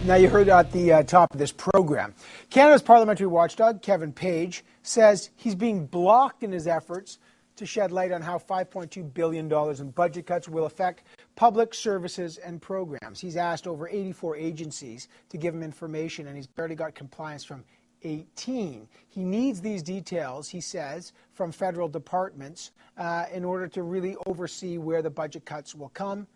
Now, you heard at the top of this program, Canada's parliamentary watchdog, Kevin Page, says he's being blocked in his efforts to shed light on how $5.2 billion in budget cuts will affect public services and programs. He's asked over 84 agencies to give him information, and he's barely got compliance from 18. He needs these details, he says, from federal departments in order to really oversee where the budget cuts will come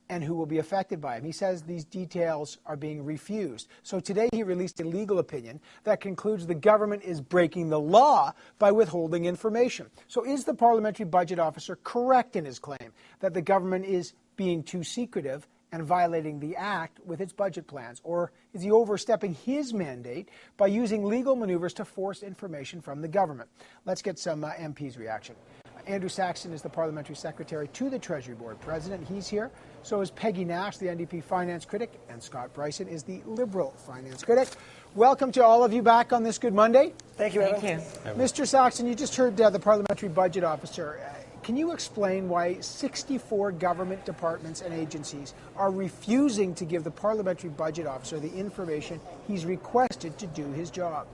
and who will be affected by them. He says these details are being refused. So today he released a legal opinion that concludes the government is breaking the law by withholding information. So is the Parliamentary Budget Officer correct in his claim that the government is being too secretive and violating the Act with its budget plans? Or is he overstepping his mandate by using legal maneuvers to force information from the government? Let's get some MP's reaction. Andrew Saxton is the Parliamentary Secretary to the Treasury Board President. He's here. So is Peggy Nash, the NDP Finance Critic, and Scott Bryson is the Liberal Finance Critic. Welcome to all of you back on this Good Monday. Thank you, Evan. Thank you. Mr. Saxton, you just heard the Parliamentary Budget Officer. Can you explain why 64 government departments and agencies are refusing to give the Parliamentary Budget Officer the information he's requested to do his job?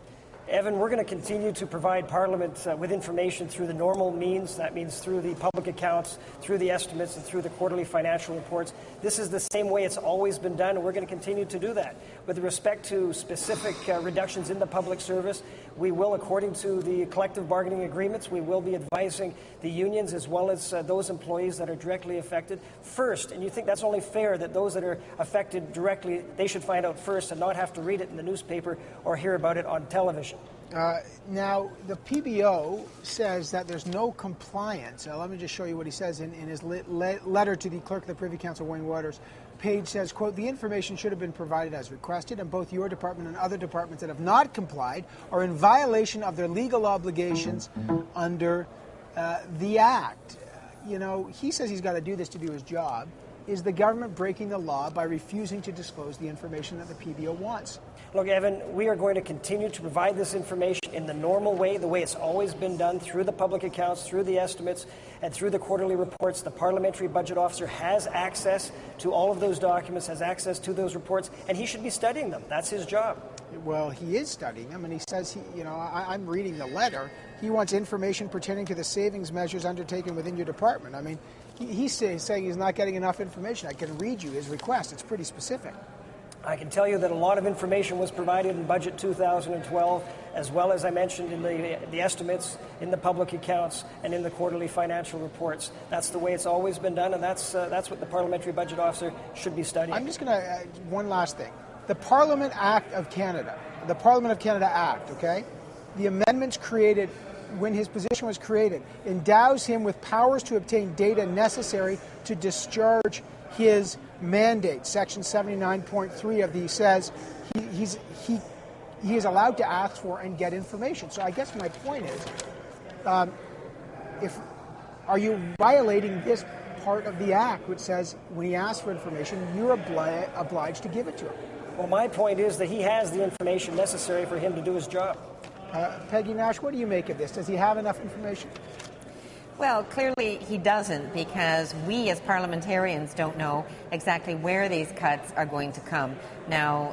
Evan, we're going to continue to provide Parliament with information through the normal means. That means through the public accounts, through the estimates, and through the quarterly financial reports. This is the same way it's always been done, and we're going to continue to do that. With respect to specific reductions in the public service, we will, according to the collective bargaining agreements, we will be advising the unions as well as those employees that are directly affected first. And you think that's only fair that those that are affected directly, they should find out first and not have to read it in the newspaper or hear about it on television. Now, the PBO says that there's no compliance. Let me just show you what he says in his letter to the Clerk of the Privy Council, Wayne Waters. Page says, quote, the information should have been provided as requested, and both your department and other departments that have not complied are in violation of their legal obligations under the Act. You know, he says he's got to do this to do his job. Is the government breaking the law by refusing to disclose the information that the PBO wants? Look, Evan, we are going to continue to provide this information in the normal way, the way it's always been done, through the public accounts, through the estimates, and through the quarterly reports. The Parliamentary Budget Officer has access to all of those documents, has access to those reports, and he should be studying them. That's his job. Well, he is studying them, and he says, I'm reading the letter. He wants information pertaining to the savings measures undertaken within your department. I mean, he's saying he's not getting enough information. I can read you his request. It's pretty specific. I can tell you that a lot of information was provided in Budget 2012, as well as I mentioned in the estimates, in the public accounts, and in the quarterly financial reports. That's the way it's always been done, and that's what the Parliamentary Budget Officer should be studying. I'm just going to one last thing. The Parliament Act of Canada, the Parliament of Canada Act, okay? The amendments created when his position was created endows him with powers to obtain data necessary to discharge his mandate. Section 79.3 of the says he is allowed to ask for and get information. So I guess my point is, are you violating this part of the Act, which says when he asks for information, you're obliged to give it to him? Well, my point is that he has the information necessary for him to do his job. Peggy Nash, what do you make of this? Does he have enough information? Well, clearly he doesn't, because we as parliamentarians don't know exactly where these cuts are going to come. Now,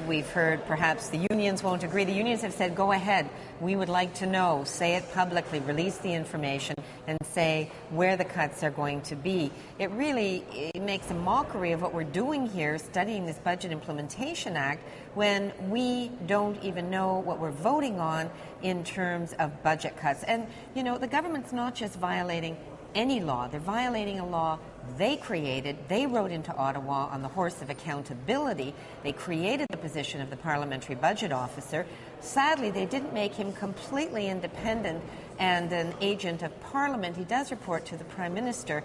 we've heard perhaps the unions won't agree. The unions have said, go ahead. We would like to know. Say it publicly. Release the information and say where the cuts are going to be. It makes a mockery of what we're doing here, studying this Budget Implementation Act, when we don't even know what we're voting on in terms of budget cuts. And, the government's not just violating any law. They're violating a law they created. They wrote into Ottawa on the horse of accountability. They created the position of the Parliamentary Budget Officer. Sadly, they didn't make him completely independent and an agent of Parliament. He does report to the Prime Minister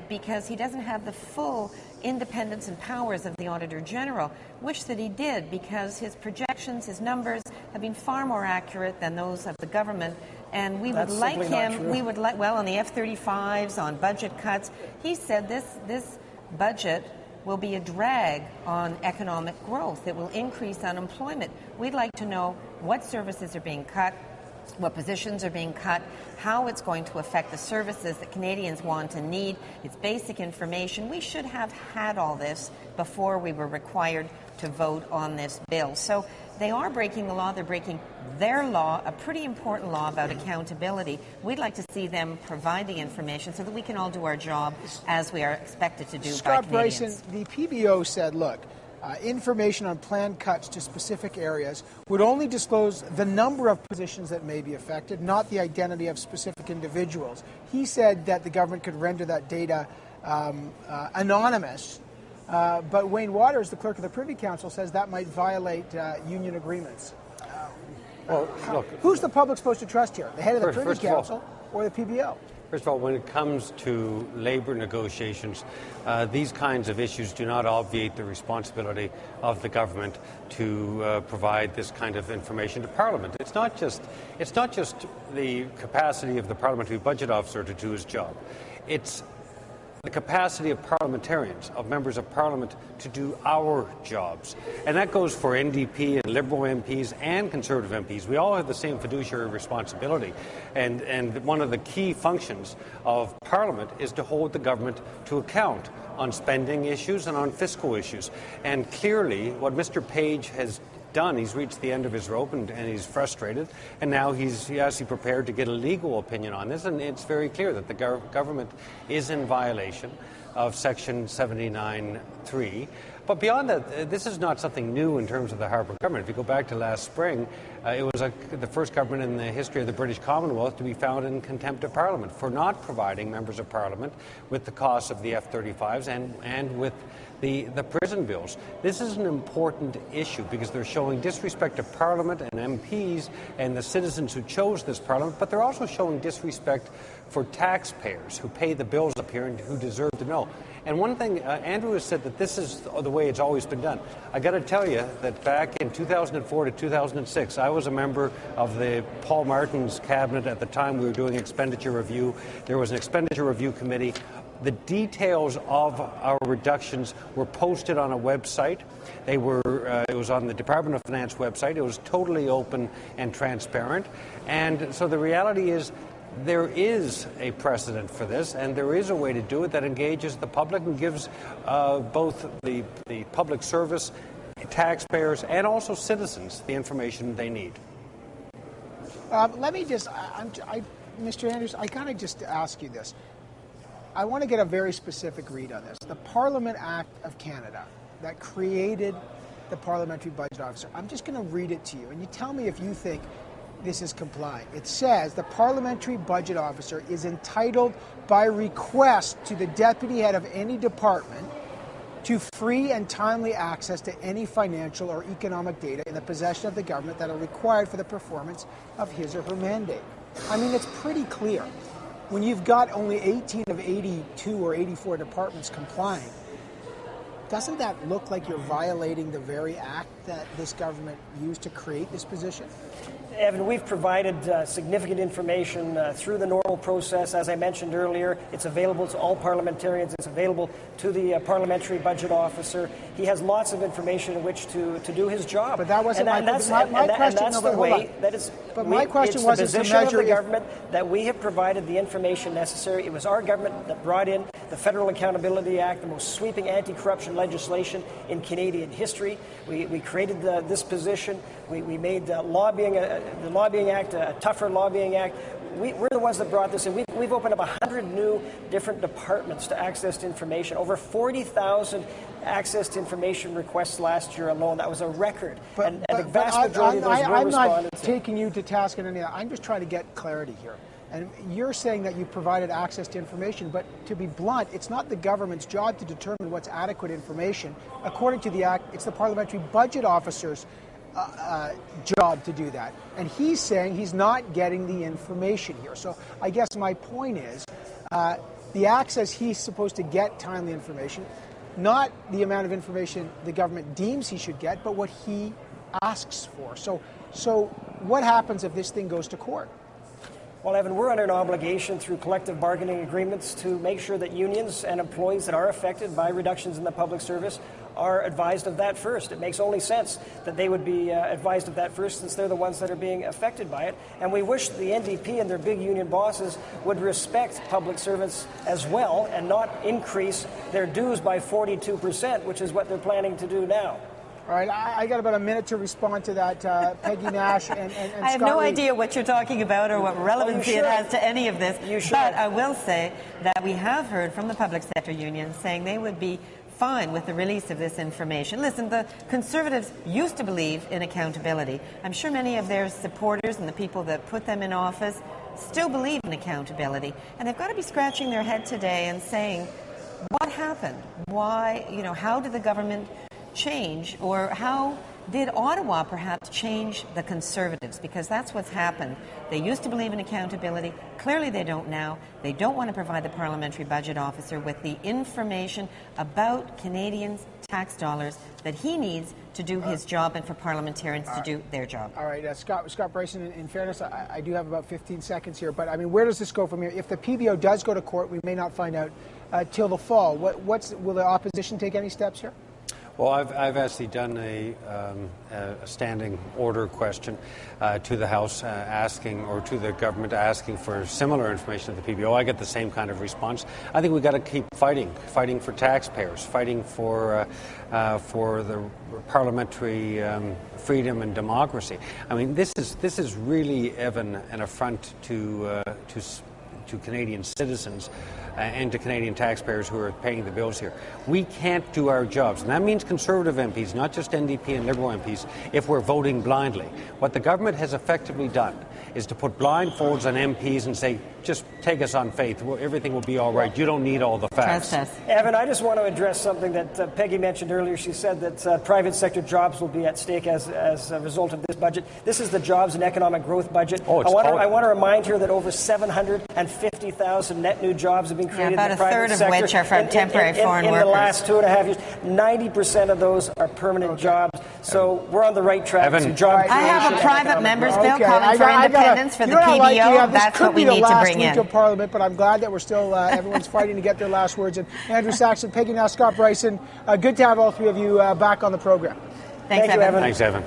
because he doesn't have the full independence and powers of the Auditor General. Wish that he did, because his projections, his numbers have been far more accurate than those of the government. And we would like him, on the F-35s, on budget cuts. He said this budget will be a drag on economic growth. It will increase unemployment. We'd like to know what services are being cut, what positions are being cut, how it's going to affect the services that Canadians want and need. It's basic information. We should have had all this before we were required to vote on this bill. So they are breaking the law. They're breaking their law, a pretty important law about accountability. We'd like to see them provide the information so that we can all do our job as we are expected to do by Canadians. Scott Bryson, the PBO said, look, information on planned cuts to specific areas would only disclose the number of positions that may be affected, not the identity of specific individuals. He said that the government could render that data anonymous, but Wayne Waters, the clerk of the Privy Council, says that might violate union agreements. Well, look, who's the public supposed to trust here? The head of the Privy Council or the PBO? First of all, when it comes to labour negotiations, these kinds of issues do not obviate the responsibility of the government to provide this kind of information to Parliament. It's not just the capacity of the Parliamentary Budget Officer to do his job. It's the capacity of parliamentarians, of members of Parliament, to do our jobs. And that goes for NDP and Liberal MPs and Conservative MPs. We all have the same fiduciary responsibility. And one of the key functions of Parliament is to hold the government to account on spending issues and on fiscal issues. And clearly, what Mr. Page has done, he's reached the end of his rope and he's frustrated, and now he's actually prepared to get a legal opinion on this, and it's very clear that the government is in violation of Section 79.3. But beyond that, this is not something new in terms of the Harper government. If you go back to last spring, it was the first government in the history of the British Commonwealth to be found in contempt of Parliament for not providing members of Parliament with the cost of the F-35s and with the prison bills. This is an important issue because they're showing disrespect to Parliament and MPs and the citizens who chose this Parliament, but they're also showing disrespect for taxpayers who pay the bills up here and who deserve to know. And one thing, Andrew has said that this is the way it's always been done. I got to tell you that back in 2004 to 2006, I was a member of the Paul Martin's cabinet. At the time, we were doing expenditure review. There was an expenditure review committee. The details of our reductions were posted on a website. They were. It was on the Department of Finance website. It was totally open and transparent. And so the reality is, there is a precedent for this, and there is a way to do it that engages the public and gives both the public service, taxpayers, and also citizens the information they need. Let me just, Mr. Andrews, I kind of just ask you this. I want to get a very specific read on this. The Parliament Act of Canada that created the Parliamentary Budget Officer, I'm just going to read it to you, and you tell me if you think this is compliant. It says the Parliamentary Budget Officer is entitled by request to the deputy head of any department to free and timely access to any financial or economic data in the possession of the government that are required for the performance of his or her mandate. I mean, it's pretty clear. When you've got only 18 of 82 or 84 departments complying, doesn't that look like you're violating the very act that this government used to create this position? Evan, we've provided significant information through the normal process. As I mentioned earlier, it's available to all parliamentarians. It's available to the Parliamentary Budget Officer. He has lots of information in which to do his job. But that wasn't my question. My question was the position of the government that we have provided the information necessary. It was our government that brought in the Federal Accountability Act, the most sweeping anti-corruption legislation in Canadian history. We created this position. We made the Lobbying Act a tougher lobbying act. We're the ones that brought this in. We've opened up 100 new different departments to access to information. Over 40,000 access to information requests last year alone. That was a record. And the vast majority of those were responded to. I'm not taking you to task on any of that. I'm just trying to get clarity here. And you're saying that you provided access to information, but to be blunt, it's not the government's job to determine what's adequate information. According to the Act, it's the Parliamentary Budget Officer's job to do that. And he's saying he's not getting the information here. So I guess my point is the Act says he's supposed to get timely information, not the amount of information the government deems he should get, but what he asks for. So what happens if this thing goes to court? Well, Evan, we're under an obligation through collective bargaining agreements to make sure that unions and employees that are affected by reductions in the public service are advised of that first. It makes only sense that they would be advised of that first, since they're the ones that are being affected by it. And we wish the NDP and their big union bosses would respect public servants as well and not increase their dues by 42%, which is what they're planning to do now. All right, I got about a minute to respond to that. Peggy Nash and I have no idea what you're talking about or what relevancy it has to any of this. But I will say that we have heard from the public sector unions saying they would be fine with the release of this information. Listen, the Conservatives used to believe in accountability. I'm sure many of their supporters and the people that put them in office still believe in accountability. And they've got to be scratching their head today and saying, what happened? Why, how did the government change, or how did Ottawa perhaps change the Conservatives? Because that's what's happened. They used to believe in accountability. Clearly they don't now. They don't want to provide the Parliamentary Budget Officer with the information about Canadians' tax dollars that he needs to do his job and for parliamentarians to do their job. All right, Scott Bryson, in fairness, I do have about 15 seconds here, but I mean, where does this go from here? If the PBO does go to court, we may not find out till the fall. Will the opposition take any steps here? Well, I've actually done a standing order question to the House asking, or to the government asking for similar information at the PBO. I get the same kind of response. I think we've got to keep fighting for taxpayers, fighting for the parliamentary freedom and democracy. I mean, this is really, Evan, an affront to Canadian citizens and to Canadian taxpayers who are paying the bills here. We can't do our jobs, and that means Conservative MPs, not just NDP and Liberal MPs, if we're voting blindly. What the government has effectively done is to put blindfolds on MPs and say, just take us on faith, everything will be all right, you don't need all the facts. Evan, I just want to address something that Peggy mentioned earlier. She said that private sector jobs will be at stake as a result of this budget. This is the Jobs and Economic Growth budget. I want to remind her that over 750,000 net new jobs have been created in the private sector. About a third of which are from temporary foreign workers. In the last 2.5 years, 90% of those are permanent jobs. So we're on the right track to job creation. I have a private member's bill calling for independence for the PBO. That's what we need to bring in. Of Parliament, but I'm glad that we're still everyone's fighting to get their last words. And Andrew Saxon, Peggy Nash, Scott Bryson, good to have all three of you back on the program. Thanks, Evan. Thanks, Evan.